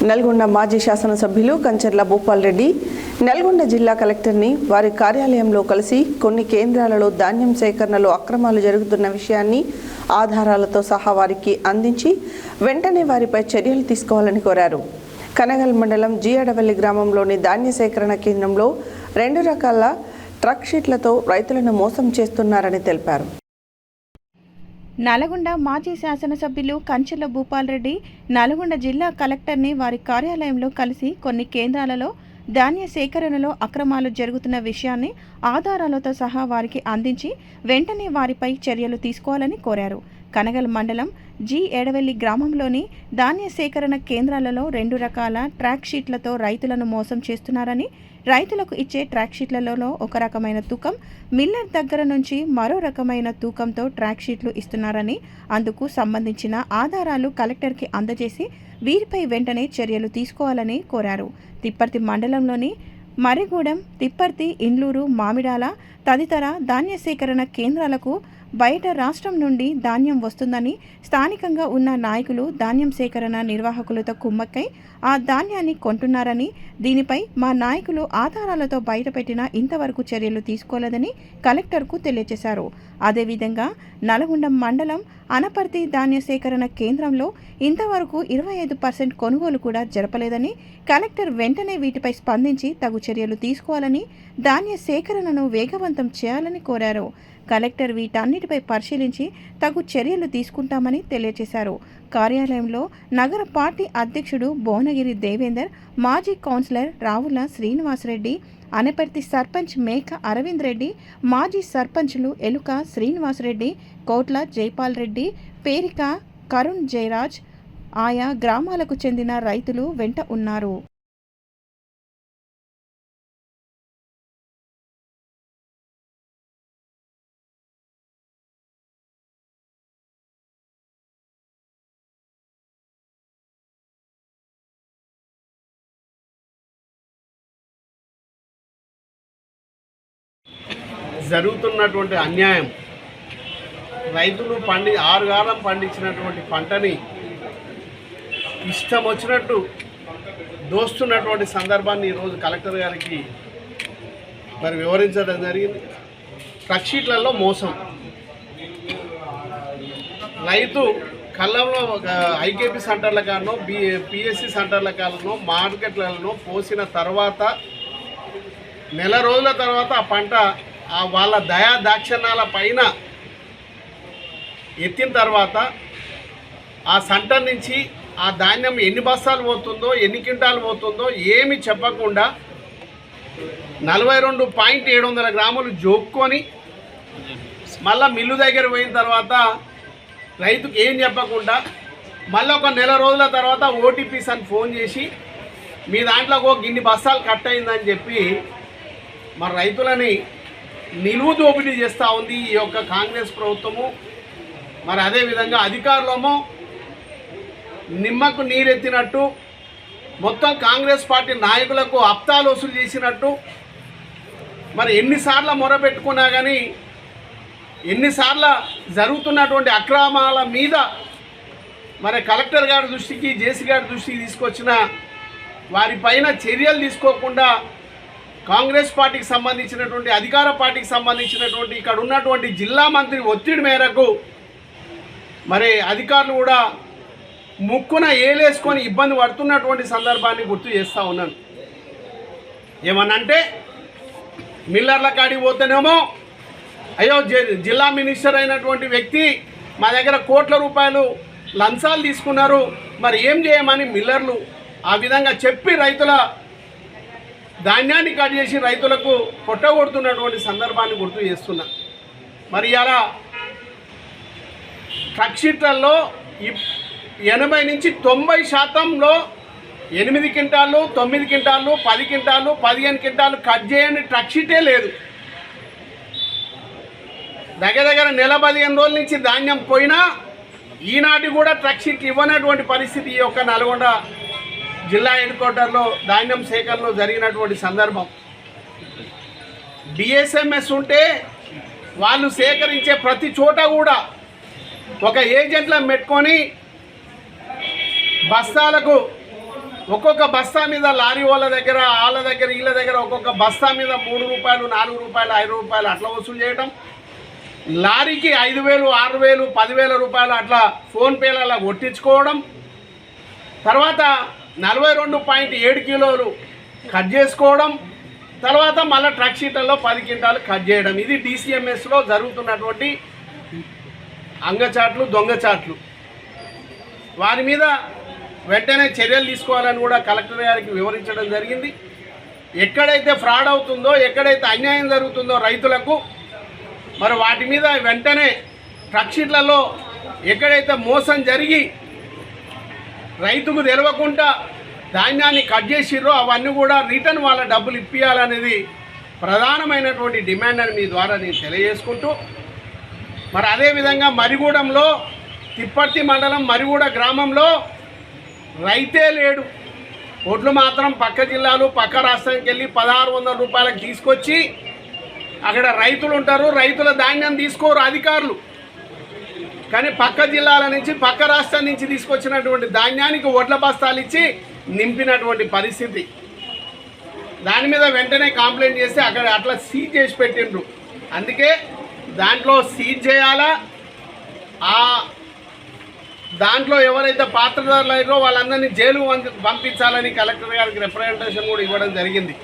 నల్గొండ మాజీ శాసనసభ్యులు కంచర్ల భూపాల్ రెడ్డి నల్గొండ జిల్లా కలెక్టర్ని వారి కార్యాలయంలో కలిసి కొన్ని కేంద్రాలలో ధాన్యం సేకరణలో అక్రమాలు జరుగుతున్న విషయాన్ని ఆధారాలతో సహా వారికి అందించి వెంటనే వారిపై చర్యలు తీసుకోవాలని కోరారు. కనగల్ మండలం జియాడవల్లి గ్రామంలోని ధాన్య సేకరణ కేంద్రంలో 2 రకాల ట్రక్ షీట్లతో రైతులను మోసం చేస్తున్నారని తెలిపారు. నల్గొండ మాజీ శాసనసభ్యులు కంచర్ల భూపాల్ రెడ్డి నల్గొండ జిల్లా కలెక్టర్ని వారి కార్యాలయంలో కలిసి కొన్ని కేంద్రాలలో ధాన్య సేకరణలో అక్రమాలు జరుగుతున్న విషయాన్ని ఆధారాలతో సహా వారికి అందించి వెంటనే వారిపై చర్యలు తీసుకోవాలని కోరారు. కనగల్ మండలం జియాడవల్లి గ్రామంలోని ధాన్య సేకరణ కేంద్రాలలో 2 రకాల ట్రాక్ షీట్లతో రైతులను మోసం చేస్తున్నారని, రైతులకు ఇచ్చే ట్రాక్ షీట్లలో ఒక రకమైన తూకం, మిల్లర్ దగ్గర నుంచి మరో రకమైన తూకంతో ట్రాక్ షీట్లు ఇస్తున్నారని, అందుకు సంబంధించిన ఆధారాలు కలెక్టర్కి అందజేసి వీరిపై వెంటనే చర్యలు తీసుకోవాలని కోరారు. తిప్పర్తి మండలంలోని మరిగూడెం, తిప్పర్తి, ఇండ్లూరు, మామిడాల తదితర ధాన్య సేకరణ కేంద్రాలకు బయట రాష్ట్రం నుండి ధాన్యం వస్తుందని స్థానికంగా ఉన్న నాయకులు ధాన్యం సేకరణ నిర్వాహకులతో కుమ్మక్కై ఆ ధాన్యాన్ని కొంటున్నారని, దీనిపై మా నాయకులు ఆధారాలతో బయటపెట్టినా ఇంతవరకు చర్యలు తీసుకోలేదని కలెక్టర్కు తెలియజేశారు. అదేవిధంగా నల్గొండ మండలం అనపర్తి ధాన్య సేకరణ కేంద్రంలో ఇంతవరకు 25% కొనుగోలు కూడా జరపలేదని, కలెక్టర్ వెంటనే వీటిపై స్పందించి తగు చర్యలు తీసుకోవాలని, ధాన్య సేకరణను వేగవంతం చేయాలని కోరారు. కలెక్టర్ వీటన్నిటిపై పరిశీలించి తగు చర్యలు తీసుకుంటామని తెలియజేశారు. కార్యాలయంలో నగర పార్టీ అధ్యక్షుడు భువనగిరి దేవేందర్, మాజీ కౌన్సిలర్ రావుల శ్రీనివాసరెడ్డి, అనపర్తి సర్పంచ్ మేక అరవింద్ రెడ్డి, మాజీ సర్పంచ్లు ఎలుక శ్రీనివాసరెడ్డి, కోట్ల జైపాల్ రెడ్డి, పేరిక కరుణ్ జయరాజ్ ఆయా గ్రామాలకు చెందిన రైతులు వెంట ఉన్నారు. జరుగుతున్నటువంటి అన్యాయం, రైతులు 6 కాలం పండించినటువంటి పంటని ఇష్టం వచ్చినట్టు దోస్తున్నటువంటి సందర్భాన్ని ఈరోజు కలెక్టర్ గారికి వివరించడం జరిగింది. ట్రక్ షీట్లలో మోసం, రైతు కళ్ళంలో ఐకేపీ సెంటర్ల కానో పిఎస్సి సెంటర్ల కానో మార్కెట్లలో పోసిన తర్వాత నెల రోజుల తర్వాత ఆ పంట వాళ్ళ దయా దాక్షణాల పైన ఎత్తిన తర్వాత ఆ సెంటర్ నుంచి ఆ ధాన్యం ఎన్ని బస్తాలు పోతుందో, ఎన్ని క్వింటాలు పోతుందో ఏమి చెప్పకుండా 42.700 గ్రాములు జోక్కొని మళ్ళీ మిల్లు దగ్గర పోయిన తర్వాత రైతుకు ఏం చెప్పకుండా మళ్ళీ ఒక నెల రోజుల తర్వాత ఓటీపీస్ అని ఫోన్ చేసి మీ దాంట్లో ఒక గిన్ని బస్తాలు కట్ అయిందని చెప్పి మరి రైతులని నిలువు దోపిడీ చేస్తూ ఉంది ఈ యొక్క కాంగ్రెస్ ప్రభుత్వము. మరి అదేవిధంగా అధికారులేమో నిమ్మకు నీరెత్తినట్టు మొత్తం కాంగ్రెస్ పార్టీ నాయకులకు అప్తాలు వసూలు చేసినట్టు, మరి ఎన్నిసార్లు మొరపెట్టుకున్నా కానీ ఎన్నిసార్లు జరుగుతున్నటువంటి అక్రమాల మీద మరి కలెక్టర్ గారి దృష్టికి, జేసీ గారి దృష్టికి తీసుకొచ్చిన వారిపైన చర్యలు తీసుకోకుండా కాంగ్రెస్ పార్టీకి సంబంధించినటువంటి, అధికార పార్టీకి సంబంధించినటువంటి ఇక్కడ ఉన్నటువంటి జిల్లా మంత్రి ఒత్తిడి మేరకు మరి అధికారులు కూడా ముక్కున ఏలేసుకొని ఇబ్బంది పడుతున్నటువంటి సందర్భాన్ని గుర్తు చేస్తూ ఉన్నాను. ఏమనంటే మిల్లర్ల కాడికి పోతేనేమో అయ్యో జిల్లా మినిస్టర్ అయినటువంటి వ్యక్తి మా దగ్గర కోట్ల రూపాయలు లంచాలు తీసుకున్నారు, మరి ఏం చేయమని మిల్లర్లు ఆ విధంగా చెప్పి రైతుల ధాన్యాన్ని కట్ చేసి రైతులకు కొట్టగొడుతున్నటువంటి సందర్భాన్ని గుర్తు చేస్తున్నా. మరి ఇలా ట్రక్ షీట్లలో 80 నుంచి 90% 8 quintal, 9 quintal, 10 quintal, 15 quintal cut చేయని ట్రక్ షీటే లేదు. దగ్గర నెల 15 రోజుల నుంచి ధాన్యం పోయినా ఈనాటి కూడా ట్రక్ షీట్లు ఇవ్వనటువంటి పరిస్థితి ఈ యొక్క నల్గొండ జిల్లా హెడ్ క్వార్టర్లో ధాన్యం సేకరణలో జరిగినటువంటి సందర్భం. డిఎస్ఎంఎస్ ఉంటే వాళ్ళు సేకరించే ప్రతి చోట కూడా ఒక ఏజెంట్లను పెట్టుకొని బస్తాలకు ఒక్కొక్క బస్తా మీద లారీ వాళ్ళ దగ్గర వీళ్ళ దగ్గర ఒక్కొక్క బస్తా మీద 3 రూపాయలు 4 రూపాయలు 5 రూపాయలు అట్లా వసూలు చేయడం, లారీకి 5,000 6,000 10,000 రూపాయలు అట్లా ఫోన్పేలలో కొట్టించుకోవడం, తర్వాత 42.7 కిలోలు కట్ చేసుకోవడం, తర్వాత మళ్ళీ ట్రక్ షీట్లలో 10 క్వింటాలు కట్ చేయడం. ఇది DCMSలో జరుగుతున్నటువంటి అంగచాట్లు దొంగచాట్లు. వారి మీద వెంటనే చర్యలు తీసుకోవాలని కూడా కలెక్టర్ గారికి వివరించడం జరిగింది. ఎక్కడైతే ఫ్రాడ్ అవుతుందో, ఎక్కడైతే అన్యాయం జరుగుతుందో రైతులకు, మరి వాటి మీద వెంటనే ట్రక్ షీట్లలో ఎక్కడైతే మోసం జరిగి రైతుకు తెలవకుండా ధాన్యాన్ని కట్ చేసిర్రో అవన్నీ కూడా రిటర్న్ వాళ్ళ డబ్బులు ఇప్పించాలనేది ప్రధానమైనటువంటి డిమాండ్ అని మీ ద్వారా నేను తెలియజేసుకుంటూ, మరి అదేవిధంగా మరిగూడెంలో తిప్పర్తి మండలం మరిగూడ గ్రామంలో రైతే లేడు. ఒడ్లు మాత్రం పక్క జిల్లాలు పక్క రాష్ట్రానికి వెళ్ళి 1,600 రూపాయలకు తీసుకొచ్చి అక్కడ రైతులు ఉంటారు, రైతుల ధాన్యం తీసుకోరు అధికారులు. కానీ పక్క జిల్లాల నుంచి పక్క రాష్ట్రం నుంచి తీసుకొచ్చినటువంటి ధాన్యానికి వడ్ల బస్తాలు ఇచ్చి నింపినటువంటి పరిస్థితి. దాని మీద వెంటనే కంప్లైంట్ చేస్తే అక్కడ అట్లా సీజ్ చేసి పెట్టిండ్రు. అందుకే దాంట్లో సీజ్ చేయాలా, దాంట్లో ఎవరైతే పాత్రదారులు అయ్యారో వాళ్ళందరినీ జైలు పంపించాలని కలెక్టర్ గారికి రిప్రజెంటేషన్ కూడా ఇవ్వడం జరిగింది.